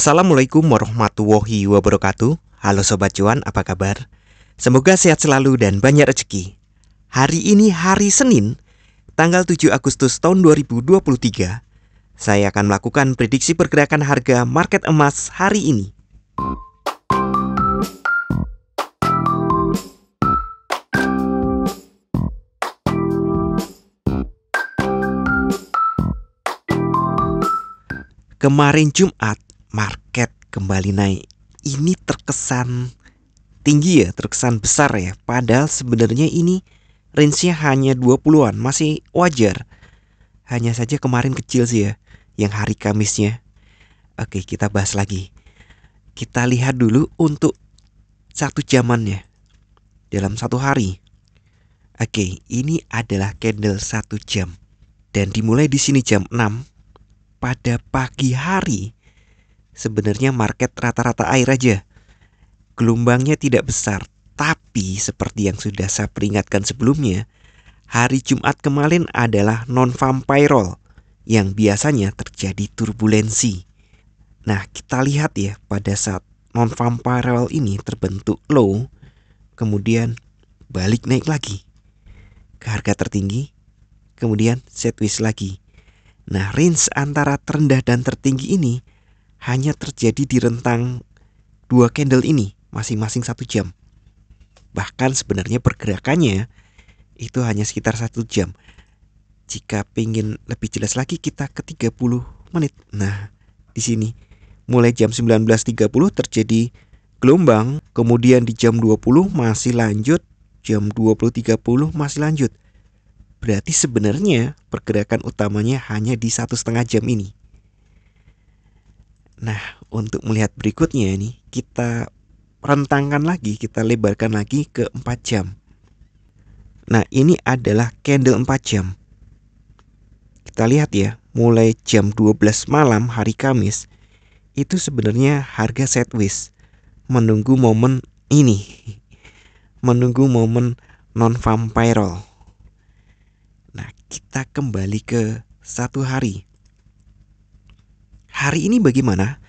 Assalamualaikum warahmatullahi wabarakatuh. Halo Sobat Cuan, apa kabar? Semoga sehat selalu dan banyak rezeki. Hari ini hari Senin, tanggal 7 Agustus tahun 2023. Saya akan melakukan prediksi pergerakan harga market emas hari ini. Kemarin Jumat, market kembali naik. Ini terkesan tinggi ya, terkesan besar ya. Padahal sebenarnya ini range-nya hanya 20-an, masih wajar. Hanya saja kemarin kecil sih ya, yang hari Kamisnya. Oke, kita bahas lagi. Kita lihat dulu untuk satu jamannya dalam satu hari. Oke, ini adalah candle 1 jam. Dan dimulai di sini jam 6 pada pagi hari. Sebenarnya market rata-rata air aja. Gelombangnya tidak besar. Tapi seperti yang sudah saya peringatkan sebelumnya, hari Jumat kemarin adalah non-farm payroll yang biasanya terjadi turbulensi. Nah, kita lihat ya, pada saat non-farm payroll ini terbentuk low, kemudian balik naik lagi ke harga tertinggi, kemudian sideways lagi. Nah, range antara terendah dan tertinggi ini hanya terjadi di rentang 2 candle ini, masing-masing 1 jam. Bahkan sebenarnya pergerakannya itu hanya sekitar 1 jam. Jika ingin lebih jelas lagi, kita ke 30 menit. Nah, di sini mulai jam 19.30 terjadi gelombang, kemudian di jam 20 masih lanjut, jam 20.30 masih lanjut. Berarti sebenarnya pergerakan utamanya hanya di 1,5 jam ini. Nah, untuk melihat berikutnya ini, kita rentangkan lagi, kita lebarkan lagi ke 4 jam. Nah, ini adalah candle 4 jam. Kita lihat ya, mulai jam 12 malam hari Kamis, itu sebenarnya harga sideways, menunggu momen ini, menunggu momen non-farm payroll. Nah, kita kembali ke satu hari. Hari ini bagaimana?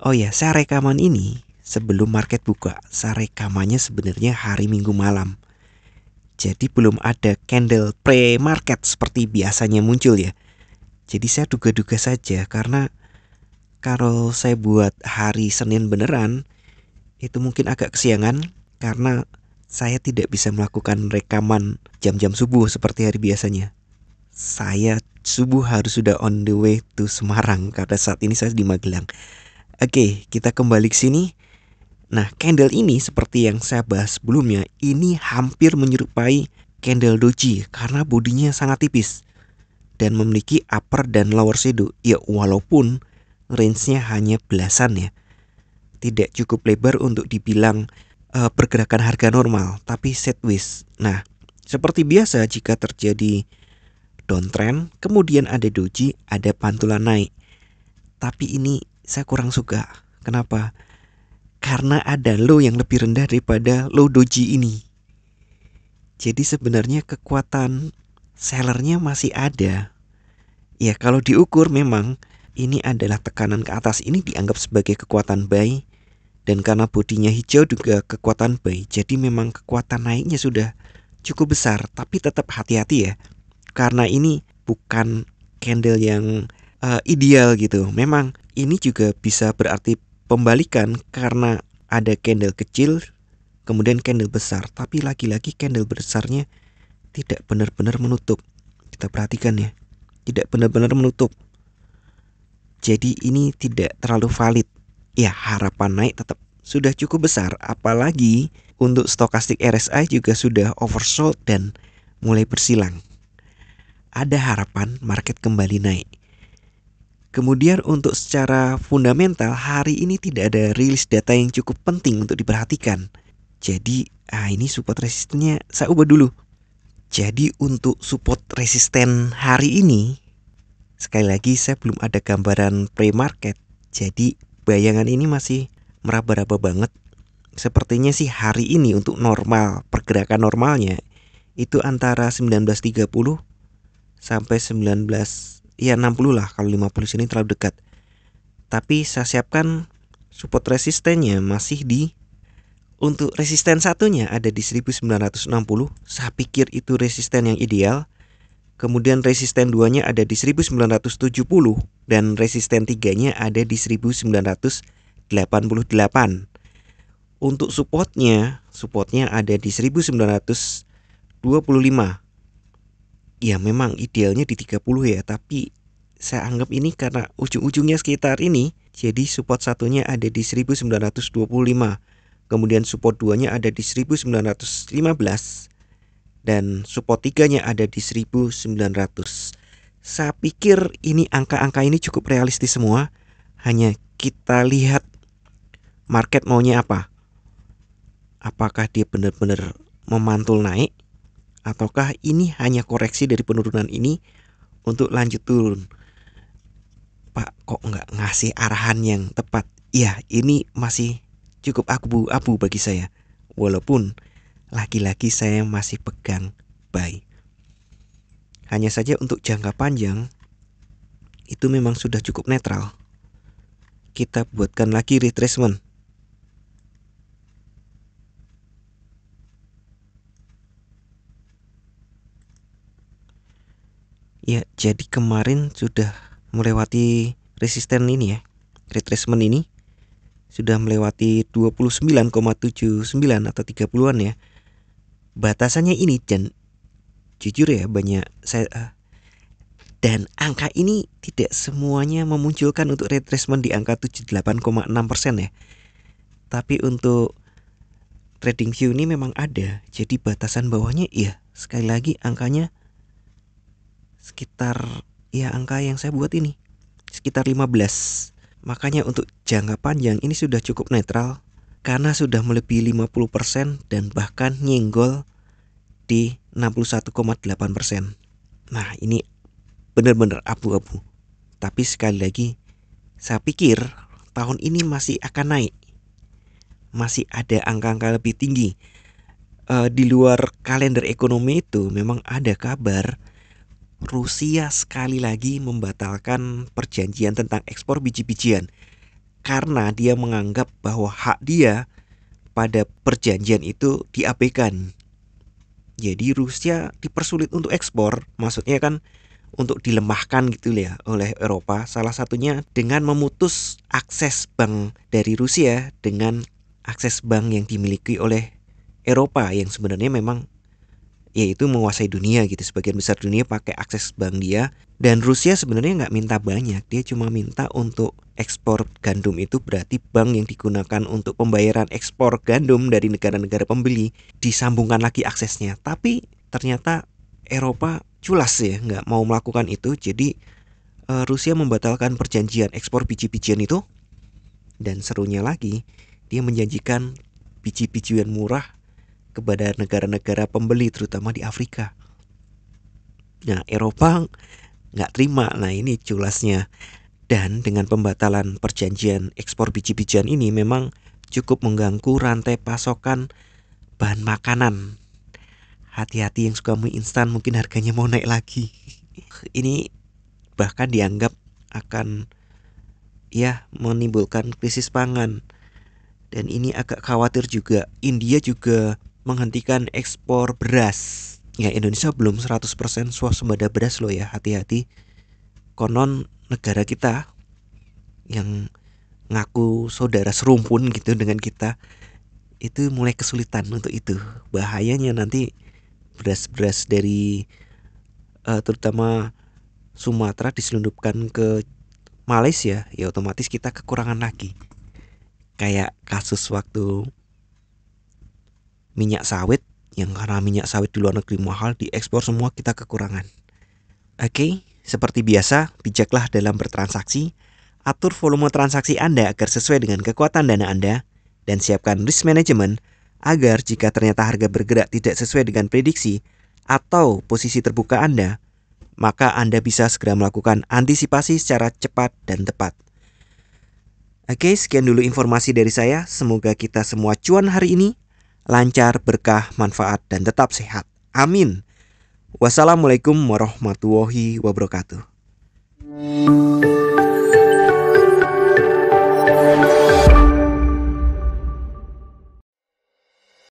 Oh ya, saya rekaman ini sebelum market buka. Saya rekamannya sebenarnya hari Minggu malam. Jadi belum ada candle pre-market seperti biasanya muncul ya. Jadi saya duga-duga saja, karena kalau saya buat hari Senin beneran, itu mungkin agak kesiangan karena saya tidak bisa melakukan rekaman jam-jam subuh seperti hari biasanya. Saya subuh harus sudah on the way to Semarang karena saat ini saya di Magelang. Oke, kita kembali ke sini. Nah, candle ini seperti yang saya bahas sebelumnya, ini hampir menyerupai candle doji karena bodinya sangat tipis dan memiliki upper dan lower shadow. Ya, walaupun range-nya hanya belasan ya, tidak cukup lebar untuk dibilang pergerakan harga normal, tapi sideways. Nah, seperti biasa jika terjadi downtrend, kemudian ada doji, ada pantulan naik. Tapi ini saya kurang suka. Kenapa? Karena ada low yang lebih rendah daripada low doji ini. Jadi sebenarnya kekuatan sellernya masih ada. Ya, kalau diukur memang ini adalah tekanan ke atas, ini dianggap sebagai kekuatan buy. Dan karena bodinya hijau juga kekuatan buy. Jadi memang kekuatan naiknya sudah cukup besar. Tapi tetap hati-hati ya, karena ini bukan candle yang ideal gitu. Memang ini juga bisa berarti pembalikan karena ada candle kecil, kemudian candle besar. Tapi lagi-lagi candle besarnya tidak benar-benar menutup. Kita perhatikan ya, tidak benar-benar menutup. Jadi ini tidak terlalu valid. Ya, harapan naik tetap sudah cukup besar. Apalagi untuk stokastik RSI juga sudah oversold dan mulai bersilang. Ada harapan market kembali naik. Kemudian untuk secara fundamental, hari ini tidak ada rilis data yang cukup penting untuk diperhatikan. Jadi ini support resistennya saya ubah dulu. Jadi untuk support resisten hari ini, sekali lagi saya belum ada gambaran pre-market. Jadi bayangan ini masih meraba-raba banget. Sepertinya sih hari ini untuk normal, pergerakan normalnya itu antara 19.30 sampai 19, ya 60 lah. Kalau 50 sini terlalu dekat. Tapi saya siapkan support resistennya masih di, untuk resisten satunya ada di 1960. Saya pikir itu resisten yang ideal. Kemudian resisten 2-nya ada di 1970 dan resisten 3-nya ada di 1988. Untuk supportnya ada di 1925. Ya memang idealnya di 30 ya, tapi saya anggap ini karena ujung-ujungnya sekitar ini, jadi support satunya ada di 1925. Kemudian support 2-nya ada di 1915. Dan support 3-nya ada di 1900. Saya pikir ini angka-angka ini cukup realistis semua. Hanya kita lihat market maunya apa. Apakah dia benar-benar memantul naik, ataukah ini hanya koreksi dari penurunan ini untuk lanjut turun. Pak, kok nggak ngasih arahan yang tepat? Ya, ini masih cukup abu-abu bagi saya. Walaupun lagi-lagi saya masih pegang buy. Hanya saja untuk jangka panjang itu memang sudah cukup netral. Kita buatkan lagi retracement. Ya, jadi kemarin sudah melewati resisten ini ya. Retracement ini sudah melewati 29,79 atau 30-an ya. Batasannya ini, dan jujur ya banyak saya dan angka ini tidak semuanya memunculkan untuk retracement di angka 78,6% ya. Tapi untuk TradingView ini memang ada. Jadi batasan bawahnya ya sekali lagi angkanya sekitar ya angka yang saya buat ini, sekitar 15. Makanya untuk jangka panjang ini sudah cukup netral karena sudah melebihi 50% dan bahkan nyenggol di 61,8%. Nah, ini benar-benar abu-abu. Tapi sekali lagi saya pikir tahun ini masih akan naik. Masih ada angka-angka lebih tinggi. Di luar kalender ekonomi itu memang ada kabar Rusia sekali lagi membatalkan perjanjian tentang ekspor biji-bijian karena dia menganggap bahwa hak dia pada perjanjian itu diabaikan. Jadi Rusia dipersulit untuk ekspor, maksudnya kan untuk dilemahkan gitu ya oleh Eropa. Salah satunya dengan memutus akses bank dari Rusia dengan akses bank yang dimiliki oleh Eropa yang sebenarnya memang yaitu menguasai dunia gitu. Sebagian besar dunia pakai akses bank dia. Dan Rusia sebenarnya nggak minta banyak, dia cuma minta untuk ekspor gandum itu berarti bank yang digunakan untuk pembayaran ekspor gandum dari negara-negara pembeli disambungkan lagi aksesnya. Tapi ternyata Eropa culas ya, nggak mau melakukan itu. Jadi Rusia membatalkan perjanjian ekspor biji-bijian itu. Dan serunya lagi, dia menjanjikan biji-bijian murah kepada negara-negara pembeli terutama di Afrika. Nah, Eropa nggak terima. Nah, ini culasnya. Dan dengan pembatalan perjanjian ekspor biji-bijian ini memang cukup mengganggu rantai pasokan bahan makanan. Hati-hati yang suka mie instan, mungkin harganya mau naik lagi. Ini bahkan dianggap akan ya menimbulkan krisis pangan. Dan ini agak khawatir juga. India juga menghentikan ekspor beras. Ya, Indonesia belum 100% swasembada beras loh ya, hati-hati. Konon negara kita yang ngaku saudara serumpun gitu dengan kita itu mulai kesulitan untuk itu. Bahayanya nanti beras-beras dari terutama Sumatera diselundupkan ke Malaysia, ya otomatis kita kekurangan lagi. Kayak kasus waktu minyak sawit, yang karena minyak sawit di luar negeri mahal, diekspor semua, kita kekurangan. Oke, seperti biasa, bijaklah dalam bertransaksi. Atur volume transaksi Anda agar sesuai dengan kekuatan dana Anda, dan siapkan risk management agar jika ternyata harga bergerak tidak sesuai dengan prediksi atau posisi terbuka Anda, maka Anda bisa segera melakukan antisipasi secara cepat dan tepat. Oke, sekian dulu informasi dari saya. Semoga kita semua cuan hari ini, lancar, berkah, manfaat, dan tetap sehat. Amin. Wassalamualaikum warahmatullahi wabarakatuh.